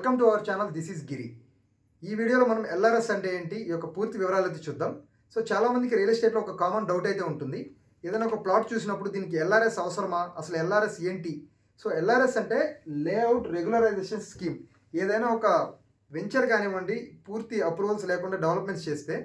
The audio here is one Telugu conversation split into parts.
Welcome to our channel. This is Giri. ఈ వీడియోలో మనం ఎల్ఆర్ఎస్ అంటే ఏంటి, ఈ యొక్క పూర్తి వివరాలు అయితే చూద్దాం. సో చాలామందికి రియల్ ఎస్టేట్లో ఒక కామన్ డౌట్ అయితే ఉంటుంది. ఏదైనా ఒక ప్లాట్ చూసినప్పుడు దీనికి ఎల్ఆర్ఎస్ అవసరమా, అసలు ఎల్ఆర్ఎస్ ఏంటి? సో ఎల్ఆర్ఎస్ అంటే లేఅవుట్ రెగ్యులరైజేషన్ స్కీమ్. ఏదైనా ఒక వెంచర్ కానివ్వండి, పూర్తి అప్రూవల్స్ లేకుండా డెవలప్మెంట్స్ చేస్తే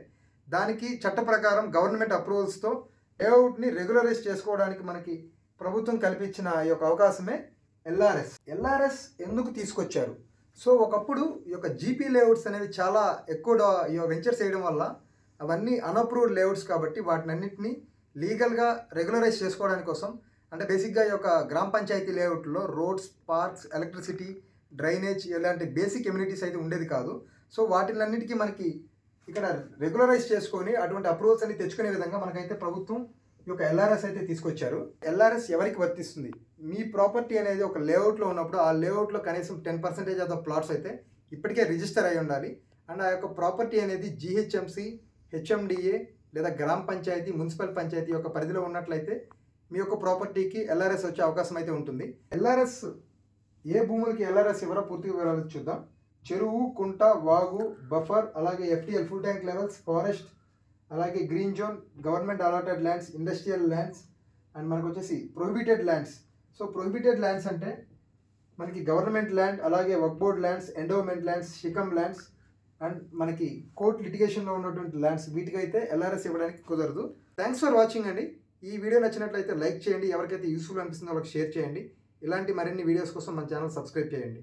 దానికి చట్ట ప్రకారం గవర్నమెంట్ అప్రూవల్స్తో లేఅవుట్ని రెగ్యులరైజ్ చేసుకోవడానికి మనకి ప్రభుత్వం కల్పించిన ఈ యొక్క అవకాశమే ఎల్ఆర్ఎస్. ఎల్ఆర్ఎస్ ఎందుకు తీసుకొచ్చారు? సో ఒకప్పుడు ఈ యొక్క జీపీ లేఅవుట్స్ అనేవి చాలా ఎక్కువ ఈ వెంచర్స్ చేయడం వల్ల అవన్నీ అన్అప్రూవ్డ్ లేఅవుట్స్ కాబట్టి వాటినన్నింటినీ లీగల్గా రెగ్యులరైజ్ చేసుకోవడానికి కోసం, అంటే బేసిక్గా ఈ యొక్క గ్రామ పంచాయతీ లేఅవుట్లో రోడ్స్, పార్క్స్, ఎలక్ట్రిసిటీ, డ్రైనేజ్ ఇలాంటి బేసిక్ ఎమ్యూనిటీస్ అయితే ఉండేది కాదు. సో వాటినన్నిటికీ మనకి ఇక్కడ రెగ్యులరైజ్ చేసుకొని అటువంటి అప్రూవల్స్ అన్ని తెచ్చుకునే విధంగా మనకైతే ప్రభుత్వం ఈ యొక్క ఎల్ఆర్ఎస్ అయితే తీసుకొచ్చారు. ఎల్ఆర్ఎస్ ఎవరికి వర్తిస్తుంది? మీ ప్రాపర్టీ అనేది ఒక లేఅవుట్లో ఉన్నప్పుడు ఆ లేఅవుట్లో కనీసం 10% ఆఫ్ ద ప్లాట్స్ అయితే ఇప్పటికే రిజిస్టర్ అయి ఉండాలి. అండ్ ఆ యొక్క ప్రాపర్టీ అనేది జిహెచ్ఎంసి, హెచ్ఎండిఏ లేదా గ్రామ పంచాయతీ, మున్సిపల్ పంచాయతీ యొక్క పరిధిలో ఉన్నట్లయితే మీ యొక్క ప్రాపర్టీకి ఎల్ఆర్ఎస్ వచ్చే అవకాశం అయితే ఉంటుంది. ఎల్ఆర్ఎస్ ఏ భూములకి ఎల్ఆర్ఎస్ ఎవరో పూర్తిగా వివరాలు చూద్దాం. చెరువు, కుంట, వాగు, బఫర్, అలాగే FTL full tank levels, forest, అలాగే green zone, government allotted lands, industrial lands, and మనకు వచ్చేసి prohibited lands. So prohibited lands అంటే మనకి గవర్నమెంట్ ల్యాండ్, అలాగే Waqf board lands, endowment lands, షికమ్ ల్యాండ్స్, అండ్ మనకి కోర్ట్ లిటిగేషన్లో ఉన్నటువంటి ల్యాండ్స్, వీటికైతే ఎల్ఆర్ఎస్ ఇవ్వడానికి కుదరదు. థ్యాంక్స్ ఫర్ వాచింగ్ అండి. ఈ వీడియో నచ్చినట్లయితే లైక్ చేయండి, ఎవరికైతే యూస్ఫుల్ అనిపిస్తుందో వాళ్ళకి షేర్ చేయండి. ఇలాంటి మరిన్ని వీడియోస్ కోసం మన ఛానల్ సబ్స్క్రైబ్ చేయండి.